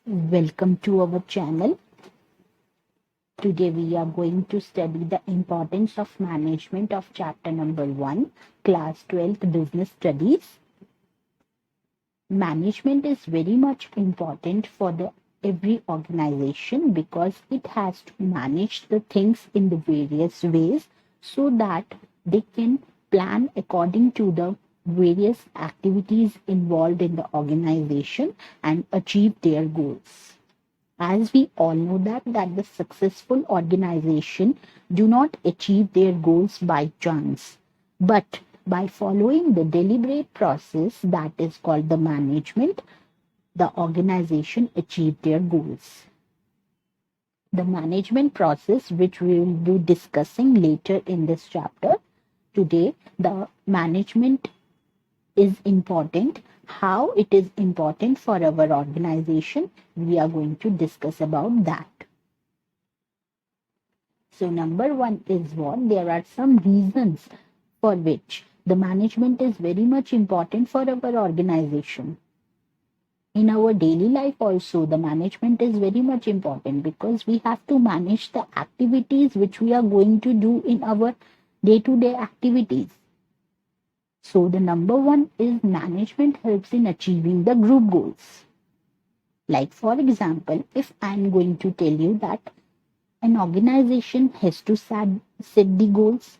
Welcome to our channel. Today we are going to study the importance of management of chapter number 1, class 12th business studies. Management is very much important for the every organization because it has to manage the things in the various ways so that they can plan according to the various activities involved in the organization and achieve their goals. As we all know that the successful organization do not achieve their goals by chance, but by following the deliberate process that is called the management, the organization achieve their goals. The management process, which we will be discussing later in this chapter, today the management is important. How it is important for our organization, we are going to discuss about that. So number 1 is what? There are some reasons for which the management is very much important for our organization. In our daily life also, the management is very much important because we have to manage the activities which we are going to do in our day-to-day activities. So the number 1 is management helps in achieving the group goals. Like for example, if I'm going to tell you that an organization has to set the goals.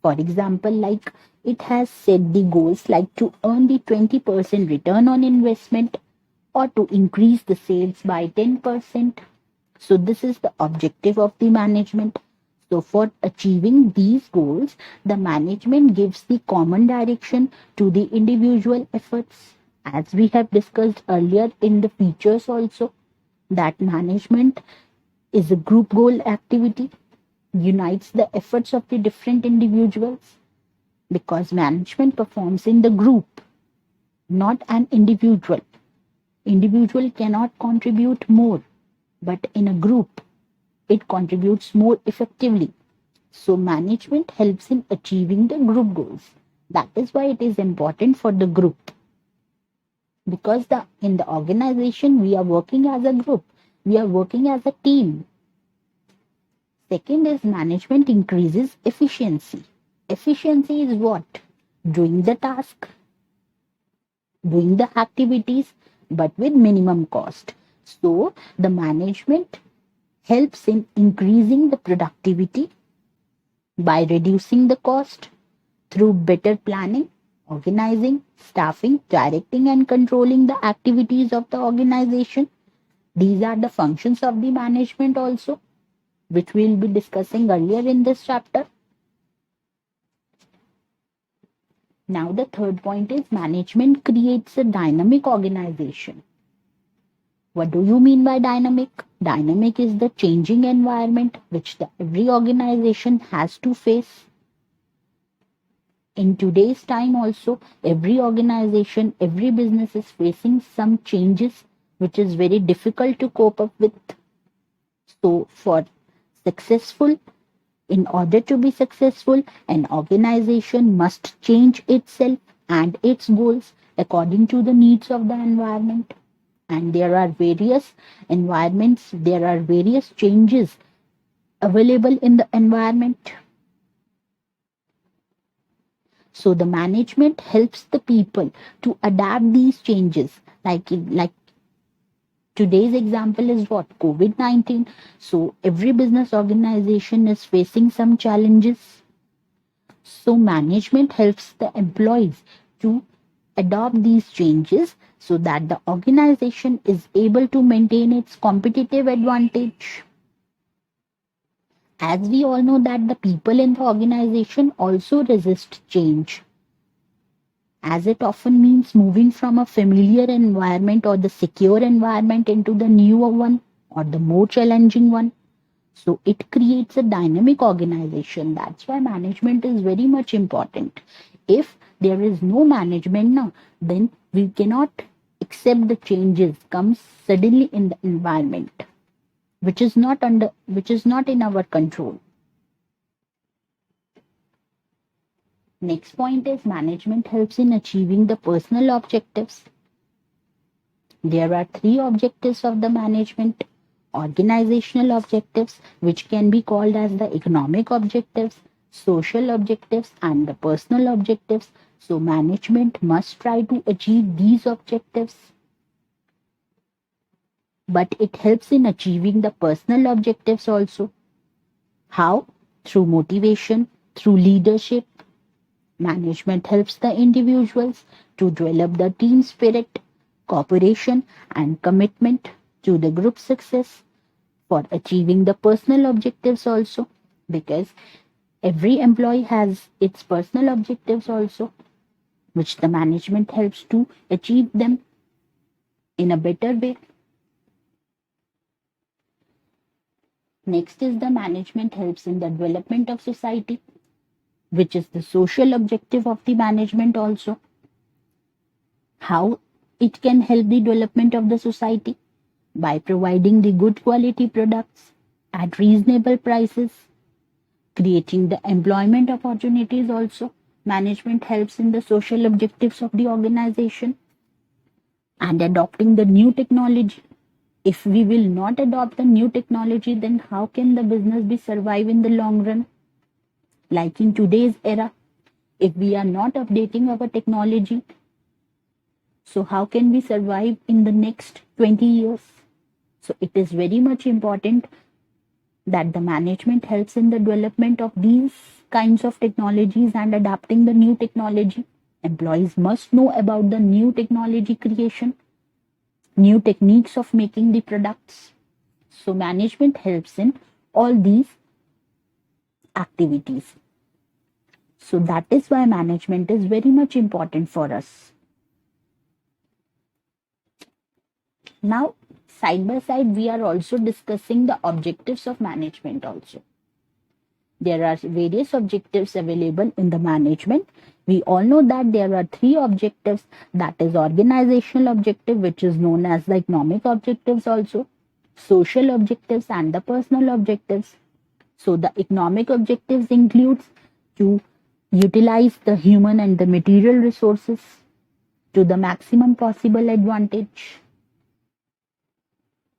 For example, like it has set the goals like to earn the 20% return on investment or to increase the sales by 10%. So this is the objective of the management. So for achieving these goals, the management gives the common direction to the individual efforts. As we have discussed earlier in the features also, that management is a group goal activity, unites the efforts of the different individuals because management performs in the group, not an individual. Individual cannot contribute more, but in a group, it contributes more effectively. So management helps in achieving the group goals. That is why it is important for the group. Because in the organization, we are working as a group. We are working as a team. Second is management increases efficiency. Efficiency is what? Doing the task, doing the activities, but with minimum cost. So the management helps in increasing the productivity by reducing the cost through better planning, organizing, staffing, directing and controlling the activities of the organization. These are the functions of the management also, which we will be discussing earlier in this chapter. Now the third point is management creates a dynamic organization. What do you mean by dynamic? Dynamic is the changing environment which every organization has to face. In today's time also, every organization, every business is facing some changes which is very difficult to cope up with. So in order to be successful, an organization must change itself and its goals according to the needs of the environment. And there are various environments, there are various changes available in the environment. So the management helps the people to adapt these changes. Like today's example is what? COVID-19. So every business organization is facing some challenges. So management helps the employees to adopt these changes so that the organization is able to maintain its competitive advantage. As we all know that the people in the organization also resist change, as it often means moving from a familiar environment or the secure environment into the newer one or the more challenging one. So it creates a dynamic organization. That's why management is very much important. If there is no management now, then we cannot accept the changes comes suddenly in the environment, which is not in our control. Next point is management helps in achieving the personal objectives. There are three objectives of the management: organizational objectives, which can be called as the economic objectives, social objectives, and the personal objectives. So, management must try to achieve these objectives, but it helps in achieving the personal objectives also. How? Through motivation, through leadership. Management helps the individuals to develop the team spirit, cooperation, and commitment to the group success, for achieving the personal objectives also, because every employee has its personal objectives also, which the management helps to achieve them in a better way. Next is the management helps in the development of society, which is the social objective of the management also. How it can help the development of the society? By providing the good quality products at reasonable prices, creating the employment opportunities also. Management helps in the social objectives of the organization, and adopting the new technology. If we will not adopt the new technology, then how can the business be survive in the long run? Like in today's era, if we are not updating our technology, so how can we survive in the next 20 years? So it is very much important that the management helps in the development of these kinds of technologies and adapting the new technology. Employees must know about the new technology creation, new techniques of making the products. So management helps in all these activities. So that is why management is very much important for us. Now, side by side, we are also discussing the objectives of management also. There are various objectives available in the management. We all know that there are three objectives, that is organizational objective, which is known as the economic objectives also, social objectives, and the personal objectives. So the economic objectives includes to utilize the human and the material resources to the maximum possible advantage.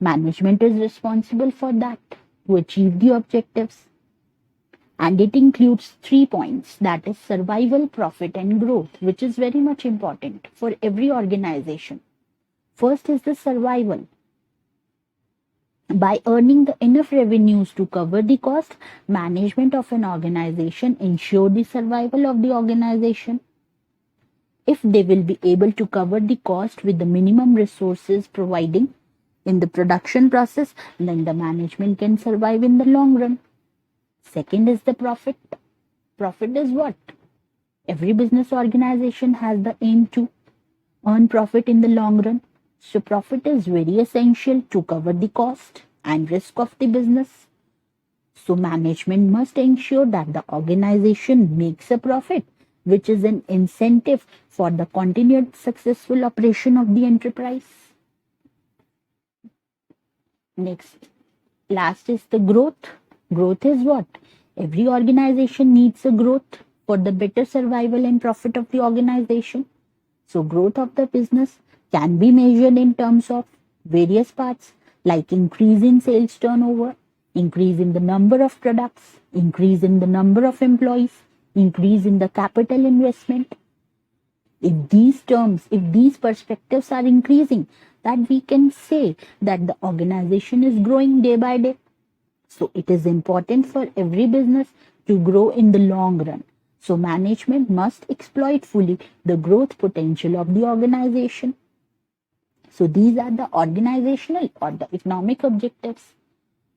Management is responsible for that, to achieve the objectives. And it includes 3 points, that is survival, profit, and growth, which is very much important for every organization. First is the survival. By earning the enough revenues to cover the cost, management of an organization ensure the survival of the organization. If they will be able to cover the cost with the minimum resources providing in the production process, then the management can survive in the long run. Second is the profit. Profit is what? Every business organization has the aim to earn profit in the long run. So profit is very essential to cover the cost and risk of the business. So management must ensure that the organization makes a profit, which is an incentive for the continued successful operation of the enterprise. Next, last is the growth. Growth is what? Every organization needs a growth for the better survival and profit of the organization. So growth of the business can be measured in terms of various parts, like increase in sales turnover, increase in the number of products, increase in the number of employees, increase in the capital investment. If these terms, if these perspectives are increasing, that we can say that the organization is growing day by day. So it is important for every business to grow in the long run. So management must exploit fully the growth potential of the organization. So these are the organizational or the economic objectives.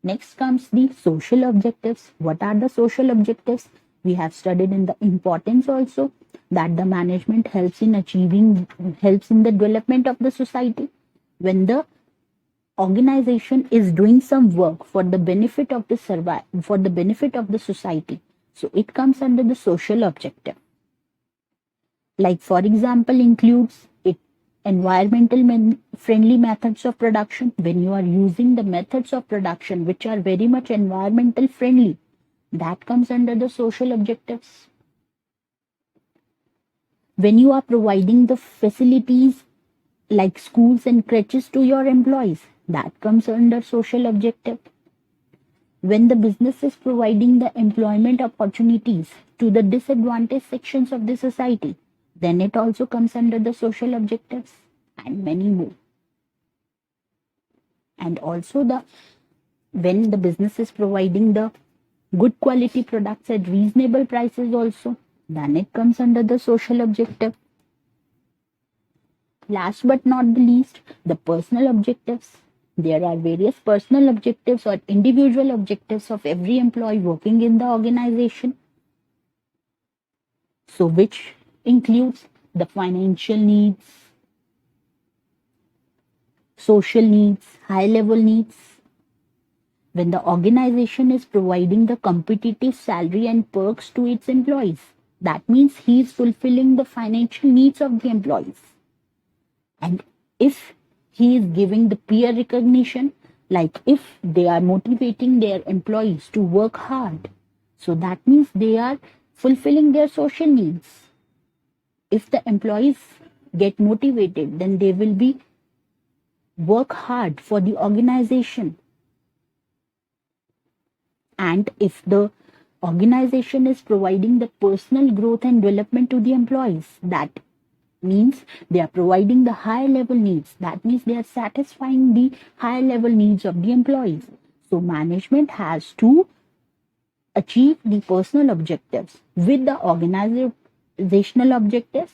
Next comes the social objectives. What are the social objectives? We have studied in the importance also that the management helps in the development of the society. When the organization is doing some work for the benefit of the society, so it comes under the social objective. Like for example, includes it environmental friendly methods of production. When you are using the methods of production which are very much environmental friendly, that comes under the social objectives. When you are providing the facilities like schools and crutches to your employees. That comes under social objective. When the business is providing the employment opportunities to the disadvantaged sections of the society, then it also comes under the social objectives, and many more. And also the when the business is providing the good quality products at reasonable prices also, then it comes under the social objective. Last but not the least, the personal objectives. There are various personal objectives or individual objectives of every employee working in the organization. So, which includes the financial needs, social needs, high level needs. When the organization is providing the competitive salary and perks to its employees, that means he is fulfilling the financial needs of the employees. And if he is giving the peer recognition, like if they are motivating their employees to work hard, so that means they are fulfilling their social needs. If the employees get motivated, then they will be work hard for the organization. And if the organization is providing the personal growth and development to the employees, that means they are providing the higher level needs. That means they are satisfying the higher level needs of the employees. So management has to achieve the personal objectives with the organizational objectives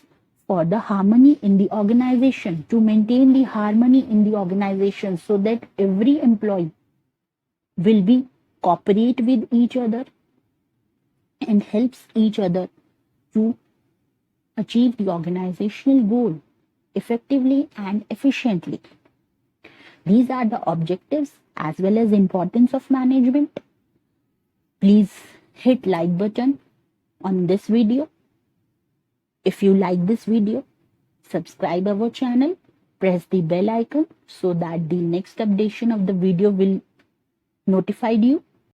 for the harmony in the organization, to maintain the harmony in the organization, so that every employee will be cooperate with each other and helps each other to achieve the organizational goal effectively and efficiently. These are the objectives as well as importance of management. Please hit like button on this video. If you like this video, subscribe our channel, press the bell icon so that the next updation of the video will notify you.